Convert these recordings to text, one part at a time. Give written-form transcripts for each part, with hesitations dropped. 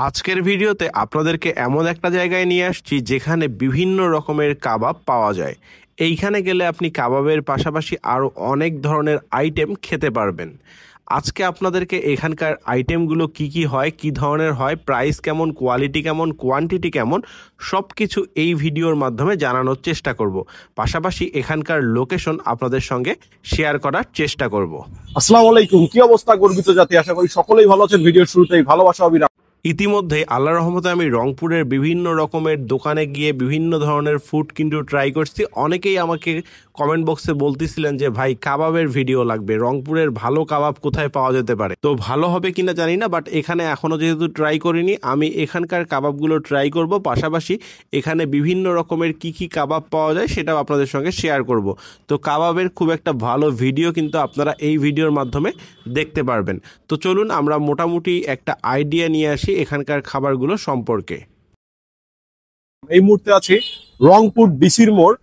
আজকের ভিডিওতে আপনাদেরকে এমন একটা জায়গায় নিয়ে আসছি যেখানে বিভিন্ন রকমের কাবাব পাওয়া যায়। এইখানে গেলে আপনি কাবাবের পাশাপাশি আরও অনেক ধরনের আইটেম খেতে পারবেন। আজকে আপনাদেরকে এখানকার আইটেমগুলো কি কি হয়, কি ধরনের হয়, প্রাইস কেমন, কোয়ালিটি কেমন, কোয়ান্টিটি কেমন, সব কিছু এই ভিডিওর মাধ্যমে জানানোর চেষ্টা করব। পাশাপাশি এখানকার লোকেশন আপনাদের সঙ্গে শেয়ার করার চেষ্টা করব। আসসালামু আলাইকুম, কি অবস্থা গর্বিত জাতি? আশা করি সকলেই ভালো আছেন। ভিডিওর শুরুতেই ভালোবাসা অবিরাম। ইতিমধ্যে আল্লাহর রহমতে আমি রংপুরের বিভিন্ন রকমের দোকানে গিয়ে বিভিন্ন ধরনের ফুড কিন্তু ট্রাই করছি। অনেকেই আমাকে কমেন্ট বক্সে বলতেছিলেন যে ভাই কাবাবের ভিডিও লাগবে, রংপুরের ভালো কাবাব কোথায় পাওয়া যেতে পারে। তো ভালো হবে কিনা জানি না, বাট এখানে এখনও যেহেতু ট্রাই করিনি, আমি এখানকার কাবাবগুলো ট্রাই করব। পাশাপাশি এখানে বিভিন্ন রকমের কি কি কাবাব পাওয়া যায় সেটাও আপনাদের সঙ্গে শেয়ার করব। তো কাবাবের খুব একটা ভালো ভিডিও কিন্তু আপনারা এই ভিডিওর মাধ্যমে দেখতে পারবেন। তো চলুন আমরা মোটামুটি একটা আইডিয়া নিয়ে আসি এখানকার খাবারগুলো সম্পর্কে। এই মুহূর্তে আছি রংপুর ডিসির মোড়,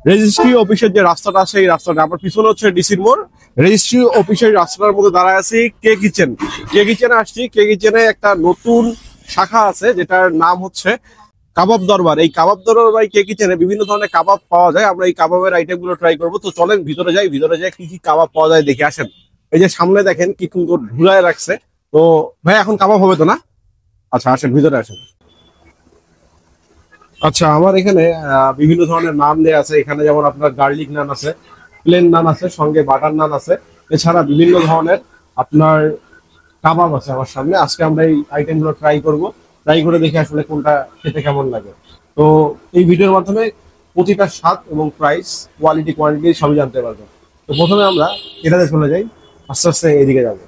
রেজিস্ট্রি অফিসের যে রাস্তাটা আছে এই রাস্তাটা আমার পিছনে হচ্ছে ডিসির মোড়। রেজিস্ট্রি অফিসের রাস্তার মধ্যে দাঁড়ায় আছি কে কিচেন। কে কিচেনে আসছি, কে কিচেনে একটা নতুন শাখা আছে যেটার নাম হচ্ছে কাবাব দরবার। এই কাবাব দরবার বাই কে কিচেনে বিভিন্ন ধরনের কাবাব পাওয়া যায়। আমরা এই কাবাবের আইটেম গুলো ট্রাই করবো। তো চলেন ভিতরে যাই, ভিতরে যাই কি কি কাবাব পাওয়া যায় দেখে আসেন। এই যে সামনে দেখেন কি সুন্দর ঝুলায় রাখছে। তো ভাই এখন কাবাব হবে তো না? আচ্ছা আসেন ভিতরে আসেন। আচ্ছা আমার এখানে বিভিন্ন ধরনের নান দেয়া আছে। এখানে যেমন আপনার গার্লিক নান আছে, প্লেন নান আছে, সঙ্গে বাটার নান আছে। এছাড়া বিভিন্ন ধরনের আপনার কাবাব আছে আমার সামনে। আজকে আমরা এই আইটেম গুলো ট্রাই করব, ট্রাই করে দেখে আসলে কোনটা খেতে কেমন লাগে। তো এই ভিডিওর মাধ্যমে প্রতিটা স্বাদ এবং প্রাইস, কোয়ালিটি, কোয়ান্টিটি সবই জানতে পারবেন। তো প্রথমে আমরা এটাতে চলে যাই, আস্তে আস্তে এদিকে যাবো।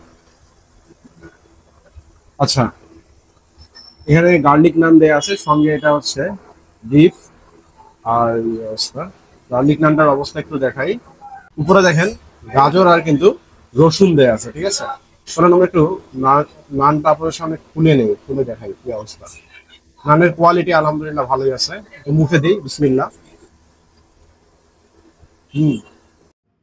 আচ্ছা এখানে গার্লিক নান দেয়া আছে, সঙ্গে এটা হচ্ছে বিফ। আর এই অবস্থা গার্লিক নানটার অবস্থা একটু দেখাই। উপরে দেখেন গাজর আর কিন্তু রসুন দেয়া আছে, ঠিক আছে। শোনেন আমরা একটু নানটা আপনাদের সামনে খুলে নেই, খুলে দেখাই কি অবস্থা। নানের কোয়ালিটি আলহামদুলিল্লাহ ভালোই আছে। তো মুখে দিই, বিসমিল্লাহ। হুম,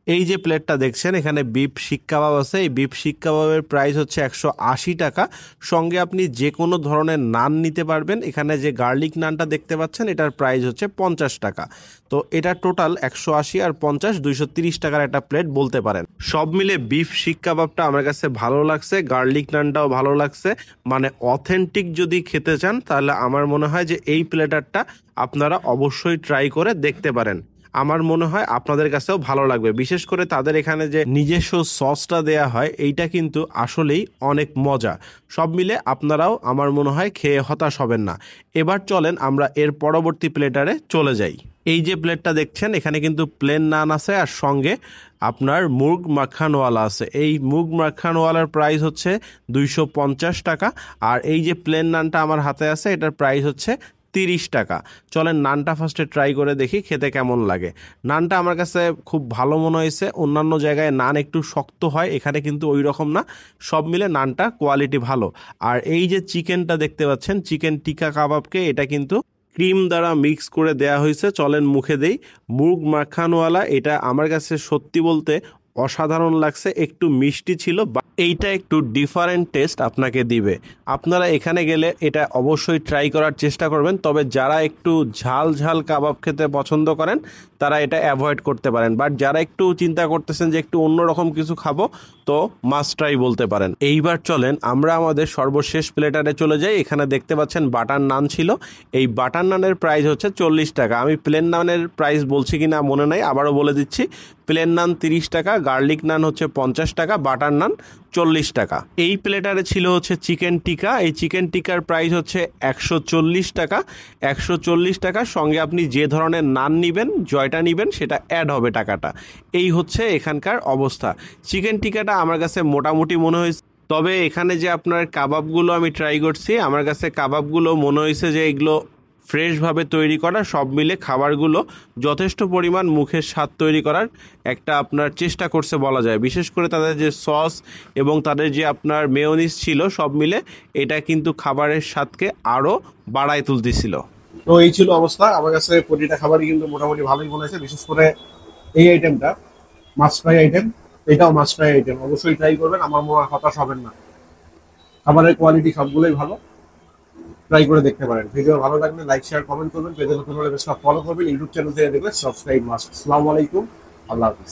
এই যে প্লেটটা দেখছেন এখানে বিফ শিক কাবাব আছে। এই বিফ শিক কাবাবের প্রাইস হচ্ছে 180 টাকা। সঙ্গে আপনি যে কোনো ধরনের নান নিতে পারবেন। এখানে যে গার্লিক নানটা দেখতে পাচ্ছেন এটার প্রাইস হচ্ছে 50 টাকা। তো এটা টোটাল 180 আর 50 230 টাকার একটা প্লেট বলতে পারেন। সব মিলে বিফ শিক কাবাবটা আমার কাছে ভালো লাগছে, গার্লিক নানটাও ভালো লাগছে। মানে অথেন্টিক যদি খেতে চান তাহলে আমার মনে হয় যে এই প্লেটারটা আপনারা অবশ্যই ট্রাই করে দেখতে পারেন। আমার মনে হয় আপনাদের কাছেও ভালো লাগবে। বিশেষ করে তাদের এখানে যে নিজস্ব সসটা দেয়া হয় এইটা কিন্তু আসলেই অনেক মজা। সব মিলে আপনারাও আমার মনে হয় খেয়ে হতাশ হবেন না। এবার চলেন আমরা এর পরবর্তী প্লেটারে চলে যাই। এই যে প্লেটটা দেখছেন এখানে কিন্তু প্লেন নান আছে আর সঙ্গে আপনার মুগ মাখানওয়ালা আছে। এই মুগ মাখানওয়ালার প্রাইস হচ্ছে 250 টাকা। আর এই যে প্লেন নানটা আমার হাতে আছে এটার প্রাইস হচ্ছে 30 টাকা। চলেন নানটা ফার্স্টে ট্রাই করে দেখি খেতে কেমন লাগে। নানটা আমার কাছে খুব ভালো মনে হয়েছে। অন্যান্য জায়গায় নান একটু শক্ত হয়, এখানে কিন্তু ওই রকম না। সব মিলে নানটা কোয়ালিটি ভালো। আর এই যে চিকেনটা দেখতে পাচ্ছেন, চিকেন টিক্কা কাবাবকে এটা কিন্তু ক্রিম দ্বারা মিক্স করে দেয়া হয়েছে। চলেন মুখে দেই। মুগ মাখানওয়ালা এটা আমার কাছে সত্যি বলতে অসাধারণ লাগছে। একটু মিষ্টি ছিল, এইটা একটু ডিফারেন্ট টেস্ট আপনাকে দিবে। আপনারা এখানে গেলে এটা অবশ্যই ট্রাই করার চেষ্টা করবেন। তবে যারা একটু ঝাল ঝাল কাবাব খেতে পছন্দ করেন তারা এটা অ্যাভয়েড করতে পারেন। বাট যারা একটু চিন্তা করতেছেন যে একটু অন্যরকম কিছু খাবো তো মাস্ট ট্রাই বলতে পারেন। এইবার চলেন আমরা আমাদের সর্বশেষ প্লেটারে চলে যাই। এখানে দেখতে পাচ্ছেন বাটার নান ছিল। এই বাটার নানের প্রাইস হচ্ছে 40 টাকা। আমি প্লেন নানের প্রাইস বলছি কিনা মনে নাই, আবারও বলে দিচ্ছি। প্লেন নান 30 টাকা, গার্লিক নান হচ্ছে 50 টাকা, বাটার নান 40 টাকা। এই প্লেটারে ছিল হচ্ছে চিকেন টিকা। এই চিকেন টিকার প্রাইস হচ্ছে 140 টাকা। 140 টাকা সঙ্গে আপনি যে ধরনের নান নিবেন, জয়টা নিবেন সেটা অ্যাড হবে টাকাটা। এই হচ্ছে এখানকার অবস্থা। চিকেন টিকাটা আমার কাছে মোটামুটি মনে হয়েছে। তবে এখানে যে আপনার কাবাবগুলো আমি ট্রাই করছি, আমার কাছে কাবাবগুলো মনে হয়েছে যে এগুলো ফ্রেশভাবে তৈরি করা। সব মিলে খাবারগুলো যথেষ্ট পরিমাণ মুখের স্বাদ তৈরি করার একটা আপনার চেষ্টা করছে বলা যায়। বিশেষ করে তাদের যে সস এবং তাদের যে আপনার মেয়োনিজ ছিল, সব মিলে এটা কিন্তু খাবারের স্বাদকে আরও বাড়ায় তুলতেছিল। তো এই ছিল অবস্থা। আমার কাছে প্রতিটা খাবারই কিন্তু মোটামুটি ভালোই মনে হয়েছে। বিশেষ করে এই আইটেমটা মাস্ট ট্রাই আইটেম, এটাও মাস্ট ট্রাই আইটেম। অবশ্যই ট্রাই করবেন, আমার মনে হয় হতাশ হবেন না। খাবারের কোয়ালিটি সবগুলোই ভালো। ট্রাই করে দেখতে পারেন। ভিডিও ভালো লাগলে লাইক শেয়ার কমেন্ট করবেন, পেজে নতুন হলে বেশটা ফলো করবেন, ইউটিউব চ্যানেল থেকে দেখলে সাবস্ক্রাইব মাস্ট। আসসালামু আলাইকুম, আল্লাহ হাফিজ।